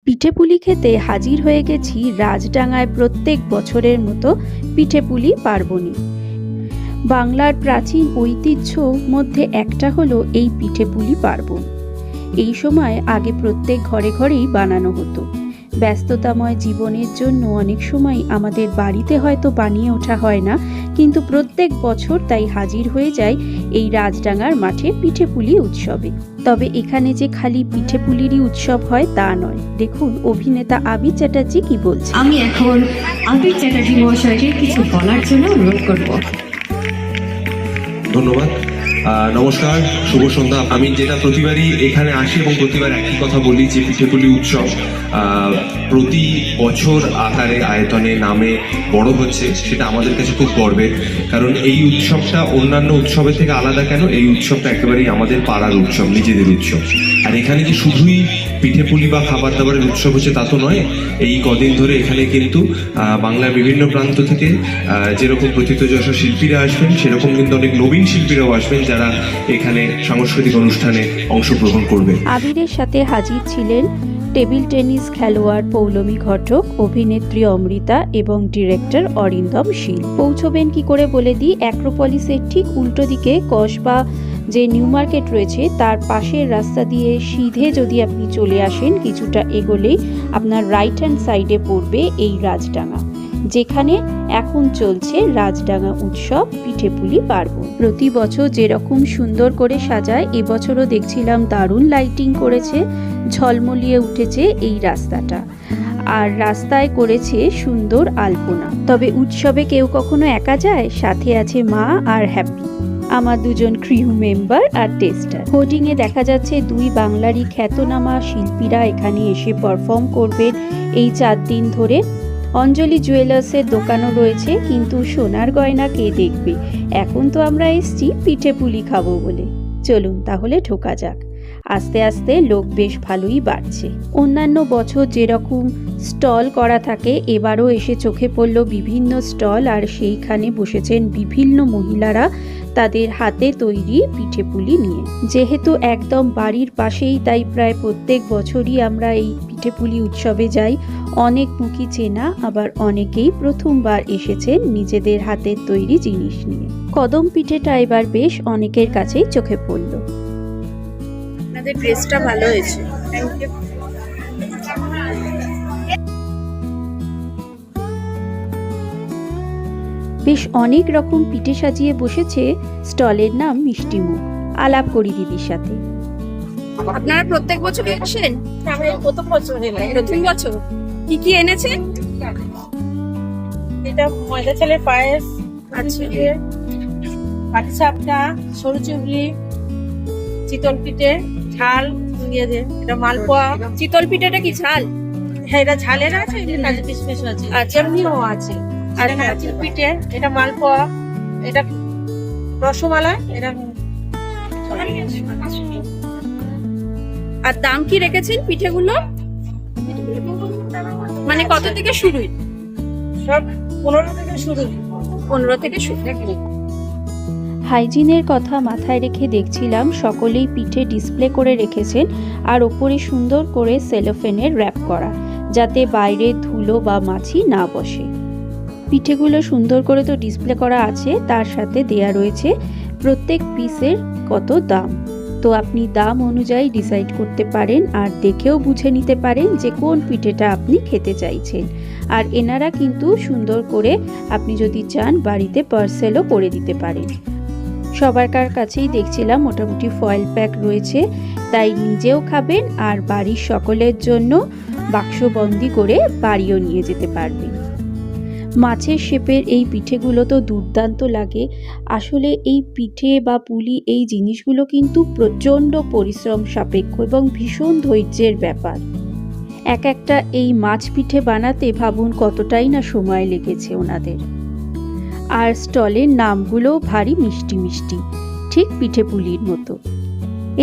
পিঠেপুলি খেতে হাজির হয়ে গেছি রাজডাঙ্গায় প্রত্যেক বছরের মতো পিঠেপুলি পার্বণী। বাংলার প্রাচীন ঐতিহ্য মধ্যে একটা হলো এই পিঠেপুলি পার্বণ। এই সময় আগে প্রত্যেক ঘরে ঘরেই বানানো হতো। ব্যস্ততাময় জীবনের জন্য অনেক সময় আমাদের বাড়িতে হয়তো বানিয়ে ওঠা হয় না, কিন্তু প্রত্যেক বছর তাই হাজির হয়ে যায় এই রাজডাঙ্গার মাঠে পিঠেপুলি উৎসবে। তবে এখানে যে খালি পিঠেপুলিরই উৎসব হয় তা নয়। দেখুন অভিনেতা আবির চ্যাটার্জি কি বলছে। আমি এখন আবির চ্যাটার্জি মহাশয়কে কিছু বলার জন্য অনুরোধ করব। ধন্যবাদ। নমস্কার, শুভ সন্ধ্যা। আমি যেটা প্রতিবারই এখানে আসি এবং প্রতিবার একই কথা বলি যে পিঠেপুলি উৎসব প্রতি বছর আকারে আয়তনে নামে বড় হচ্ছে, সেটা আমাদের কাছে খুব গর্বের। কারণ এই উৎসবটা অন্যান্য উৎসবের থেকে আলাদা কেন, এই উৎসবটা একেবারেই আমাদের পাড়ার উৎসব, নিজেদের উৎসব। আর এখানে যে শুধুই পিঠেপুলি বা খাবার দাবারের উৎসব হচ্ছে তা তো নয়। এই কদিন ধরে এখানে কিন্তু বাংলার বিভিন্ন প্রান্ত থেকে যেরকম প্রথিতযশা শিল্পীরা আসবেন, সেরকম কিন্তু অনেক নবীন শিল্পীরাও আসবেন যারা এখানে সাংস্কৃতিক অনুষ্ঠানে অংশগ্রহণ করবে। আবিরের সাথে হাজির ছিলেন টেবিল টেনিস খেলোয়াড় পৌলমী ঘটক, অভিনেত্রী অমৃতা এবং ডিরেক্টর অরিন্দম শীল। পৌঁছবেন কি করে বলে দিই। অ্যাক্রোপলিসের ঠিক উল্টো দিকে কসবা যে নিউ মার্কেট রয়েছে তার পাশের রাস্তা দিয়ে সিধে যদি আপনি চলে আসেন, কিছুটা এগোলেই আপনার রাইট হ্যান্ড সাইডে পড়বে এই রাজডাঙ্গা, যেখানে এখন চলছে রাজডাঙ্গা উৎসব পিঠেপুলি পার্বণ। প্রতি বছর যেরকম সুন্দর করে সাজায়, এবছরও দেখছিলাম দারুণ লাইটিং করেছে, ঝলমলিয়ে উঠেছে এই রাস্তাটা, আর রাস্তায় করেছে সুন্দর আলপনা। তবে উৎসবে কেউ কখনো একা যায়, সাথে আছে মা আর হ্যাপি, আমার দুজন ক্রিউ মেম্বার আর টেস্টার। হোর্ডিং এ দেখা যাচ্ছে দুই বাংলারই খ্যাতনামা শিল্পীরা এখানে এসে পারফর্ম করবেন এই 4 দিন ধরে। অঞ্জলি জুয়েলার্সের দোকানও রয়েছে, কিন্তু সোনার গয়না কে দেখবে। এখন তো আমরা এসছি পিঠেপুলি খাবো বলে। চলুন তাহলে ঢোকা যাক। আস্তে আস্তে লোক বেশ ভালোই বাড়ছে। অন্যান্য বছর যেরকম স্টল করা থাকে, এবারও এসে চোখে পড়ল বিভিন্ন স্টল, আর সেইখানে বসেছেন বিভিন্ন মহিলারা তাদের হাতে তৈরি পিঠেপুলি নিয়ে। যেহেতু একদম বাড়ির পাশেই, তাই প্রায় প্রত্যেক বছরই আমরা এই পিঠেপুলি উৎসবে যাই। অনেক মুখই চেনা, আবার অনেকেই প্রথমবার এসেছেন নিজেদের হাতের তৈরি জিনিস নিয়ে। কদম পিঠেটা এবার বেশ অনেকের কাছেই চোখে পড়ল। আপনাদের ড্রেসটা ভালো হয়েছে, থ্যাংক ইউ। বেশ অনেক রকম পিঠে সাজিয়ে বসেছে। স্টলের নাম মিষ্টি মুখ। আলাপ করি দিদির সাথে। আপনারা প্রত্যেক বছর আসেন? আমি প্রথম বছর এলাম। প্রথম বছর কি কি এনেছেন? এটা ময়দা চালের পায়েস, আচ্ছা, পাটিসাপটা, সরু চিংড়ি, চিতল পিঠে, ঝাল দিয়ে দে, এটা মালপোয়া। চিতল পিঠাটা কি ঝাল? হ্যাঁ, এটা ঝালের আছে, এটা কাজু কিশমিশ আছে, আচ্ছা। এমনিও আছে। আর আচ্ছা, নারকেল পিঠে, এটা মালপোয়া, এটা রসমালাই, এটা আর দাম কি রেখেছেন পিঠেগুলো? মানে কত থেকে শুরু? সব 15 থেকে শুরু। 15 থেকে শুরু। হাইজিনের কথা মাথায় রেখে দেখছিলাম সকলেই পিঠে ডিসপ্লে করে রেখেছেন, আর ওপরে সুন্দর করে সেলোফেনের র্যাপ করা, যাতে বাইরে ধুলো বা মাছি না বসে। পিঠেগুলো সুন্দর করে তো ডিসপ্লে করা আছে, তার সাথে দেয়া রয়েছে প্রত্যেক পিসের কত দাম। তো আপনি দাম অনুযায়ী ডিসাইড করতে পারেন, আর দেখেও বুঝে নিতে পারেন যে কোন পিঠেটা আপনি খেতে চাইছেন। আর এনারা কিন্তু সুন্দর করে আপনি যদি চান বাড়িতে পার্সেলও করে দিতে পারেন। সবার কাছেই দেখছিলাম মোটামুটি ফয়েল প্যাক রয়েছে, তাই নিজেও খাবেন আর বাড়ির সকলের জন্য বাক্সবন্দি করে বাড়িও নিয়ে যেতে পারবেন। মাছের শেপের এই পিঠেগুলো তো দুর্দান্ত লাগে। আসলে এই পিঠে বা পুলি এই জিনিসগুলো কিন্তু প্রচণ্ড পরিশ্রম সাপেক্ষ এবং ভীষণ ধৈর্যের ব্যাপার। এক একটা এই মাছ পিঠে বানাতে ভাবুন কতটাই না সময় লেগেছে ওনাদের। আর স্টলের নামগুলো ভারী মিষ্টি মিষ্টি, ঠিক পিঠেপুলির মতো।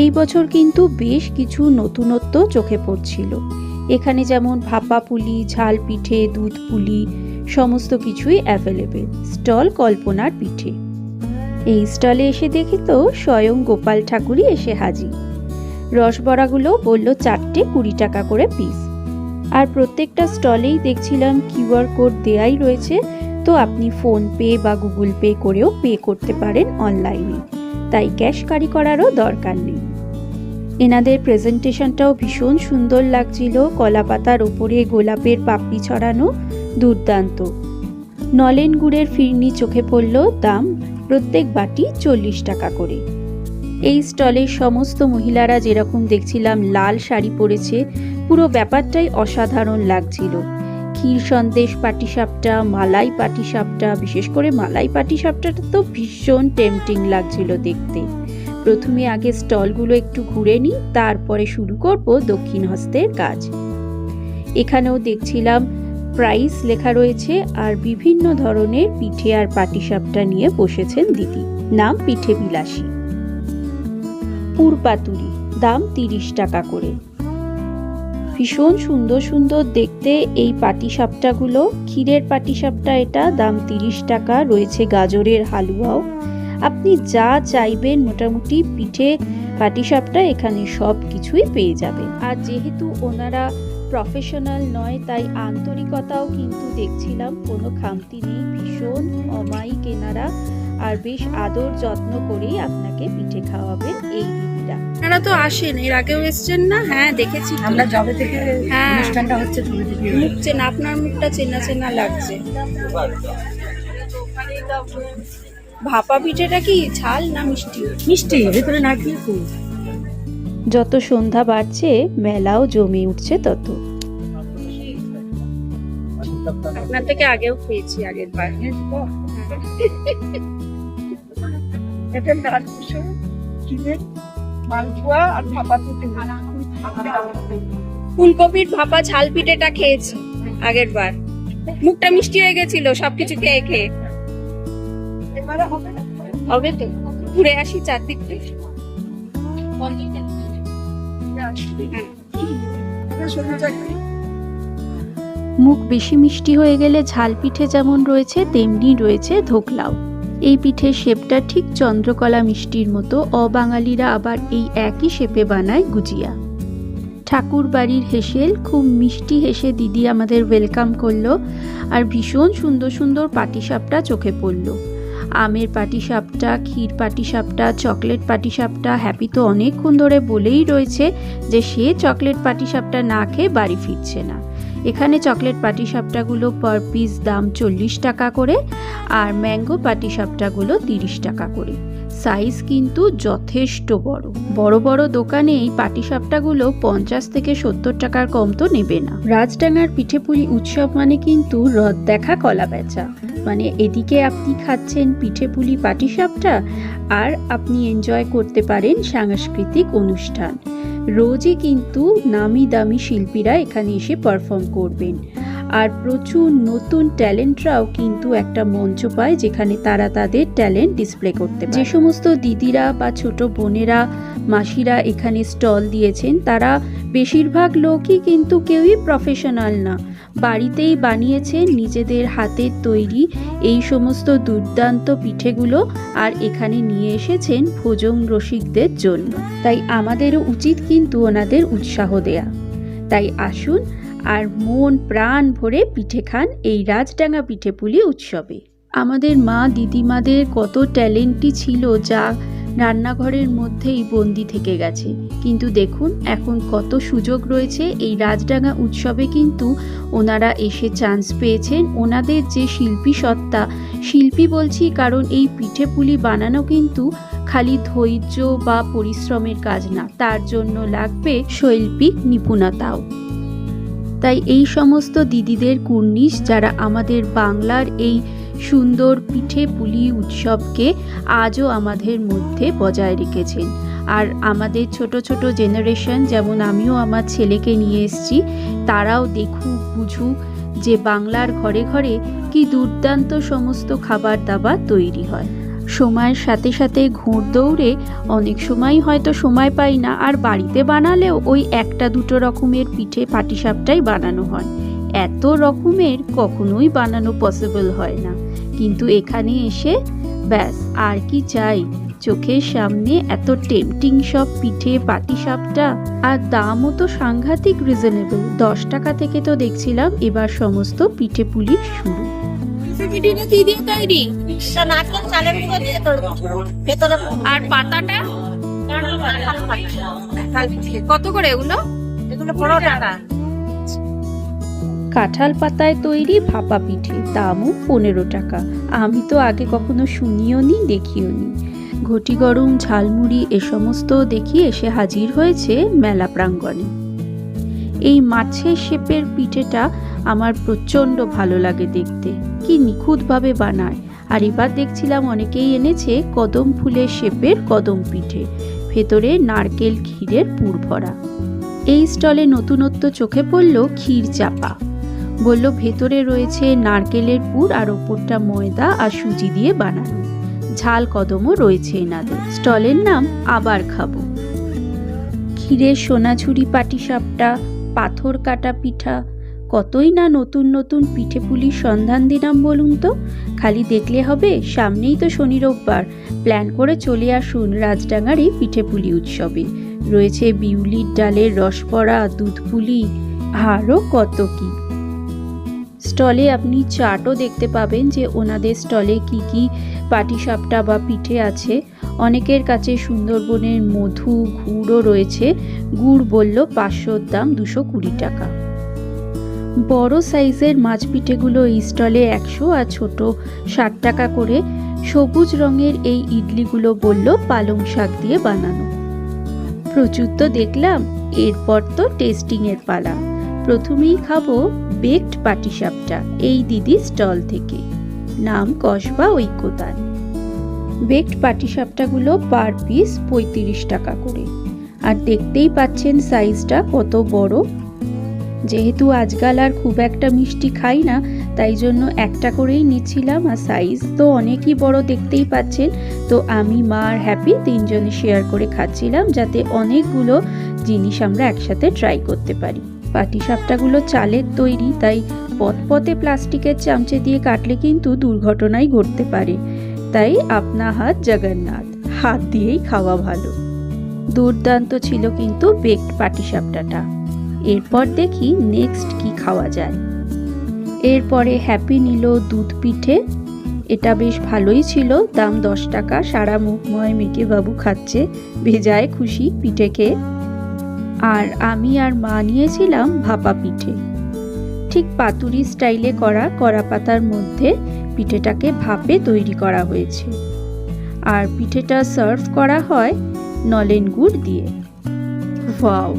এই বছর কিন্তু বেশ কিছু নতুনত্ব চোখে পড়ছিল। এখানে যেমন ভাপা পুলি, ঝাল পিঠে, দুধ পুলি সমস্ত কিছুই অ্যাভেলেবেল। স্টল কল্পনার পিঠে। এই স্টলে এসে দেখি তো স্বয়ং গোপাল ঠাকুরই এসে হাজির। রসবড়াগুলো বলল 4টে 20 টাকা করে পিস। আর প্রত্যেকটা স্টলেই দেখছিলাম কিউআর কোড দেয়াই রয়েছে, তো আপনি ফোনপে বা গুগল পে করেও পে করতে পারেন অনলাইনে, তাই ক্যাশ ক্যারি করারও দরকার নেই। এনাদের প্রেজেন্টেশনটাও ভীষণ সুন্দর লাগছিল, কলা পাতার ওপরে গোলাপের পাপড়ি ছড়ানো, দুর্দান্ত। নলেন গুড়ের ফিরনি চোখে পড়ল, দাম প্রত্যেক বাটি 40 টাকা করে। এই স্টলের সমস্ত মহিলারা যেরকম দেখছিলাম লাল শাড়ি পরেছে, পুরো ব্যাপারটাই অসাধারণ লাগছিল। ক্ষীর সন্দেশ পাটিসাপটা, মালাই পাটিসাপটা, বিশেষ করে মালাই পাটিসাপটাটা তো ভীষণ টেম্পটিং লাগছিল দেখতে। প্রথমে আগে স্টলগুলো একটু ঘুরে নিই, তারপরে শুরু করব দক্ষিণ হস্তের কাজ। এখানেও দেখছিলাম প্রাইস লেখা রয়েছে, আর বিভিন্ন ধরনের পিঠে আর পাটিসাপটা নিয়ে বসেছেন দিদি। নাম পিঠে বিলাসী। পুরপাতুরি, দাম 30 টাকা করে। ভীষণ সুন্দর সুন্দর দেখতে এই পাটিসাপটাগুলো। ক্ষীরের পাটিসাপটা এটা, দাম 30 টাকা। রয়েছে গাজরের হালুয়াও। আপনি যা চাইবেন মোটামুটি পিঠে পাটিসাপটা এখানে সব কিছুই পেয়ে যাবেন। আর যেহেতু ওনারা প্রফেশনাল নয়, তাই আন্তরিকতাও কিন্তু দেখছিলাম, কোনো খামতি নেই। ভীষণ অমায়িক এনারা, আর বেশ আদর যত্ন করেই আপনাকে পিঠে খাওয়াবেন এই দিদিরা। আপনারা তো আসেন, এর আগেও এসছেন না? হ্যাঁ, দেখেছি তো। আমরা যবে থেকে হ্যাঁ। অনুষ্ঠানটা হচ্ছে তবে থেকে মুখ চেনা, আপনার মুখটা চেনা চেনা লাগছে। ভাপা পিঠেটা কি ঝাল না মিষ্টি? মিষ্টি, ভেতরে না দিয়ে খুব। যত সন্ধ্যা বাড়ছে মেলাও জমে উঠছে তত। আপনার থেকে আগেও খেয়েছি, আগের বার। এটা নারকেল, চিড়ের মালপোয়া আর ভাপা পিঠে। ফুলকপির ভাপা ঝাল পিঠেটা খেয়েছি আগের বার। মুখটা মিষ্টি হয়ে গেছিল সবকিছু খেয়ে খেয়ে। এবারে হবে না। হবে তো, ঘুরে আসি চারদিক থেকে। এটা শোনা যায় না। মুখ বেশি মিষ্টি হয়ে গেলে ঝাল পিঠে যেমন রয়েছে, তেমনি রয়েছে ধোকলাও। এই পিঠের শেপটা ঠিক চন্দ্রকলা মিষ্টির মতো। অবাঙালিরা আবার এই একই শেপে বানায় গুজিয়া। ঠাকুর বাড়ির হেসেল, খুব মিষ্টি হেসে দিদি আমাদের ওয়েলকাম করলো, আর ভীষণ সুন্দর সুন্দর পাটিসাপটা চোখে পড়লো। আমের পাটিসাপটা, ক্ষীর পাটিসাপটা, চকলেট পাটিসাপটা। হ্যাপি তো অনেকক্ষণ ধরে বলেই রয়েছে যে সে চকলেট পাটিসাপটা না খেয়ে বাড়ি ফিরছে না। এখানে চকলেট পাটিসাপটাগুলো পার পিস দাম 40 টাকা করে, আর ম্যাঙ্গো পাটিসাপটাগুলো 30 টাকা করে। সাইজ কিন্তু যথেষ্ট বড়। বড় বড় দোকানে এই পাটিসাপটাগুলো 50 থেকে 70 টাকার কম তো নেবে না। রাজডাঙ্গার পিঠেপুলি উৎসব মানে কিন্তু রথ দেখা কলা বেচা। মানে এদিকে আপনি খাচ্ছেন পিঠেপুলি পাটিসাপটা, আর আপনি এনজয় করতে পারেন সাংস্কৃতিক অনুষ্ঠান। রোজই কিন্তু নামি দামি শিল্পীরা এখানে এসে পারফর্ম করবেন, আর প্রচুর নতুন ট্যালেন্টরাও কিন্তু একটা মঞ্চ পায় যেখানে তারা তাদের ট্যালেন্ট ডিসপ্লে করতে পারে। যে সমস্ত দিদিরা বা ছোট বোনেরা, মাসিরা এখানে স্টল দিয়েছেন, তারা বেশিরভাগ লোকই কিন্তু কেউই প্রফেশনাল না, বাড়িতেই বানিয়েছেন নিজেদের হাতের তৈরি এই সমস্ত দুর্দান্ত পিঠেগুলো, আর এখানে নিয়ে এসেছেন ভোজন রসিকদের জন্য। তাই আমাদেরও উচিত কিন্তু ওনাদের উৎসাহ দেয়া। তাই আসুন আর মন প্রাণ ভরে পিঠে খান এই রাজডাঙ্গা পিঠেপুলি উৎসবে। আমাদের মা দিদিমাদের কত ট্যালেন্টই ছিল, যা রান্নাঘরের মধ্যেই বন্দি থেকে গেছে। কিন্তু দেখুন এখন কত সুযোগ রয়েছে। এই রাজডাঙ্গা উৎসবে কিন্তু ওনারা এসে চান্স পেয়েছেন। ওনাদের যে শিল্পী সত্তা, শিল্পী বলছি কারণ এই পিঠেপুলি বানানো কিন্তু খালি ধৈর্য বা পরিশ্রমের কাজ না, তার জন্য লাগবে শৈল্পিক নিপুণতাও। তাই এই সমস্ত দিদিদের কুর্নিশ যারা আমাদের বাংলার এই সুন্দর পিঠে পুলি উৎসবকে আজও আমাদের মধ্যে বজায় রেখেছেন। আর আমাদের ছোট ছোট জেনারেশন, যেমন আমিও আমার ছেলেকে নিয়ে এসেছি, তারাও দেখুক বুঝুক যে বাংলার ঘরে ঘরে কি দুর্দান্ত সমস্ত খাবার দাবার তৈরি হয়। সময়ের সাথে সাথে ঘোড় দৌড়ে অনেক সময় হয়তো সময় পাই না, আর বাড়িতে বানালেও ওই একটা দুটো রকমের পিঠে পাটিসাপটাই বানানো হয়। এত রকমের কখনোই বানানো পসিবল হয় না। কিন্তু এখানে এসে ব্যাস আর কি চাই, চোখের সামনে এত টেম্পটিং সব পিঠে পাটিসাপটা, আর দামও তো সাংঘাতিক রিজনেবল। 10 টাকা থেকে তো দেখছিলাম এবার সমস্ত পিঠে পুলির শুরু। আর পাতাটা কত করে এগুলো? এগুলো 15 টাকা। কাঁঠাল পাতায় তৈরি ভাপা পিঠে, দামও 15 টাকা। আমি তো আগে কখনো শুনিও নি, দেখিও নি। ঘটি গরম ঝালমুড়ি এ সমস্ত দেখি এসে হাজির হয়েছে মেলা প্রাঙ্গণে। এই মাছের শেপের পিঠেটা আমার প্রচণ্ড ভালো লাগে দেখতে, কি নিখুঁতভাবে বানায়। আর এবার দেখছিলাম অনেকেই এনেছে কদম ফুলের শেপের কদম পিঠে, ভেতরে নারকেল ক্ষীরের পুর ভরা। এই স্টলে নতুনত্ব চোখে পড়ল ক্ষীর চাপা। বলল ভেতরে রয়েছে নারকেলের পুর আর ওপরটা ময়দা আর সুজি দিয়ে বানানো। ঝাল কদমও রয়েছে এনাদের। স্টলের নাম আবার খাবো। ক্ষীরের সোনাঝুরি পাটিসাপটা, পাথর কাটা পিঠা, কতই না নতুন নতুন পিঠে পুলির সন্ধান দিলাম বলুন তো। খালি দেখলে হবে, সামনেই তো শনি রোববার। প্ল্যান করে চলে আসুন রাজডাঙ্গার এই পিঠে পুলি উৎসবে। রয়েছে বিউলির ডালের রসপড়া, দুধ পুলি, আরও কত কি। স্টলে আপনি চাটও দেখতে পাবেন যে ওনাদের স্টলে কি কি পাটিসাপটা বা পিঠে আছে। অনেকের কাছে সুন্দরবনের মধু গুড়ও রয়েছে। গুড় বলল 500 দাম 220 টাকা। বড় সাইজের মাছ পিঠেগুলো এই স্টলে 100 আর ছোট 60 টাকা করে। সবুজ রঙের এই ইডলিগুলো বলল পালং শাক দিয়ে বানানো। প্রচুর তো দেখলাম, এরপর তো টেস্টিংয়ের পালা। প্রথমেই খাবো বেকড পাটিসাপটা এই দিদির স্টল থেকে, নাম কসবা ঐক্যতান। বেকড পাটিসাপটাগুলো পার পিস 35 টাকা করে। আর দেখতেই পাচ্ছেন সাইজটা কত বড়। যেহেতু আজকাল আর খুব একটা মিষ্টি খাই না, তাই জন্য একটা করেই নিচ্ছিলাম। আর সাইজ তো অনেকই বড়, দেখতেই পাচ্ছেন। তো আমি মা আর হ্যাপি তিনজনে শেয়ার করে খাচ্ছিলাম, যাতে অনেকগুলো জিনিস আমরা একসাথে ট্রাই করতে পারি। পাটিসাপটাগুলো চালের তৈরি, তাই পথে প্লাস্টিকের চামচে দিয়ে কাটলে কিন্তু দুর্ঘটনাই ঘটতে পারে। তাই আপনা হাত জগন্নাথ, হাত দিয়েই খাওয়া ভালো। দুর্দান্ত ছিল কিন্তু বেকড পাটিসাপটাটা। এরপর দেখি নেক্সট কি খাওয়া যায়। এরপরে হ্যাপি নিল দুধ পিঠে। এটা বেশ ভালোই ছিল, দাম 10 টাকা। সারা মুখময় মেকে বাবু খাচ্ছে, ভেজায় খুশি পিঠে খেয়ে। আর আমি আর মা নিয়েছিলাম ভাপা পিঠে, ঠিক পাতুরি স্টাইলে করা। কড়া পাতার মধ্যে পিঠেটাকে ভাপে তৈরি করা হয়েছে। আর পিঠেটা সার্ভ করা হয় নলেন গুড় দিয়ে। ওয়াও,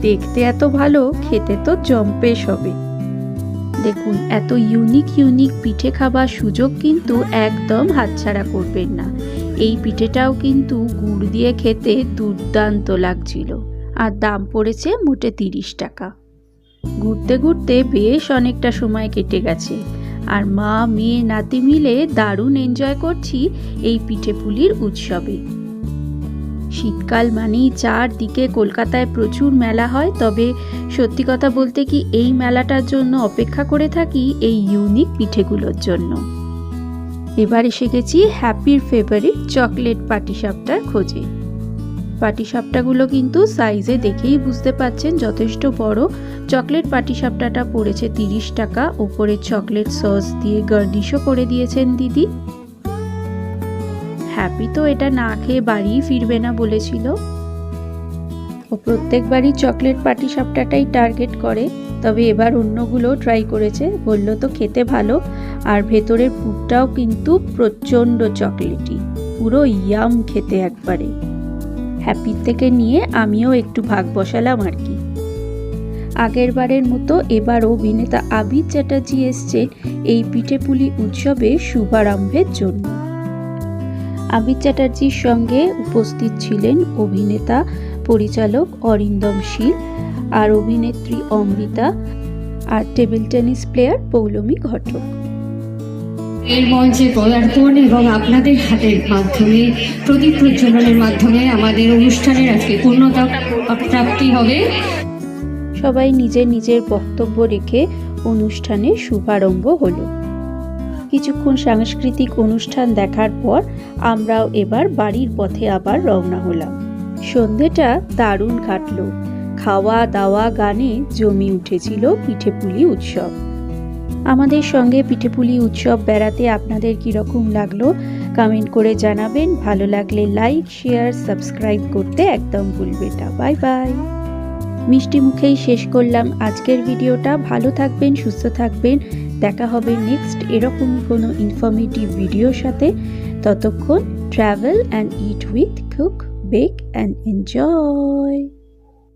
দেখতে এত ভালো, খেতে তো জম্পেশ হবে। দেখুন, এত ইউনিক পিঠে খাবার সুযোগ কিন্তু একদম হাতছাড়া করবেন না। এই পিঠেটাও কিন্তু গুড় দিয়ে খেতে দুর্দান্ত লাগছিল। আর দাম পড়েছে মোটে 30 টাকা। ঘুরতে ঘুরতে বেশ অনেকটা সময় কেটে গেছে। আর মা মেয়ে নাতি মিলে দারুণ এনজয় করছি এই পিঠে পুলির উৎসবে। শীতকাল মানেই চারদিকে কলকাতায় প্রচুর মেলা হয়। তবে সত্যি কথা বলতে কি, এই মেলাটার জন্য অপেক্ষা করে থাকি এই ইউনিক পিঠেগুলোর জন্য। এবার এসে গেছি হ্যাপির ফেভারিট চকলেট পাটিসাপটার খোঁজে। পাটিসাপটাগুলো কিন্তু সাইজে দেখেই বুঝতে পাচ্ছেন যথেষ্ট বড়। চকলেট পাটিসাপটাটা পড়েছে 30 টাকা। ওপরে চকলেট সস দিয়ে গার্নিশও করে দিয়েছেন দিদি। হ্যাপি তো এটা না খেয়ে বাড়ি ফিরবে না বলেছিল। ও প্রত্যেকবারই চকলেট পাটিসাপটাটাই টার্গেট করে, তবে এবার অন্যগুলো ট্রাই করেছে। বলল তো খেতে ভালো। আর ভেতরের পুরটাও কিন্তু প্রচণ্ড চকলেটি, পুরো ইয়াম খেতে একবারে। হ্যাপির থেকে নিয়ে আমিও একটু ভাগ বসালাম আর কি। আগের বারের মতো এবার অভিনেতা আবির চ্যাটার্জি এসছেন এই পিঠেপুলি উৎসবে শুভারম্ভের জন্য। আবির চ্যাটার্জির সঙ্গে উপস্থিত ছিলেন অভিনেতা পরিচালক অরিন্দম শীল আর অভিনেত্রী অমৃতা আর টেবিল টেনিস প্লেয়ার পৌলমী ঘটক। এর মঞ্চে পদার্পণ এবং আপনাদের হাতের মাধ্যমে প্রদীপ প্রজ্বলনের মাধ্যমে আমাদের অনুষ্ঠানের আজকে পূর্ণতা প্রাপ্তি হবে। সবাই নিজের নিজের বক্তব্য রেখে অনুষ্ঠানের শুভারম্ভ হলো। কিছুক্ষণ সাংস্কৃতিক অনুষ্ঠান দেখার পর আমরাও এবার বাড়ির পথে আবার রওনা হলাম। সন্ধেটা দারুণ কাটলো। খাওয়া দাওয়া গানে জমি উঠেছিল পিঠেপুলি উৎসব। আমাদের সঙ্গে পিঠেপুলি উৎসব বেড়াতে আপনাদের কীরকম লাগলো কমেন্ট করে জানাবেন। ভালো লাগলে লাইক, শেয়ার, সাবস্ক্রাইব করতে একদম ভুলবেন না। Bye bye. মিষ্টি মুখেই শেষ করলাম আজকের ভিডিওটা। ভালো থাকবেন, সুস্থ থাকবেন। দেখা হবে নেক্সট এরকমই কোনো ইনফরমেটিভ ভিডিওর সাথে। ততক্ষণ travel and eat with cook, bake and enjoy.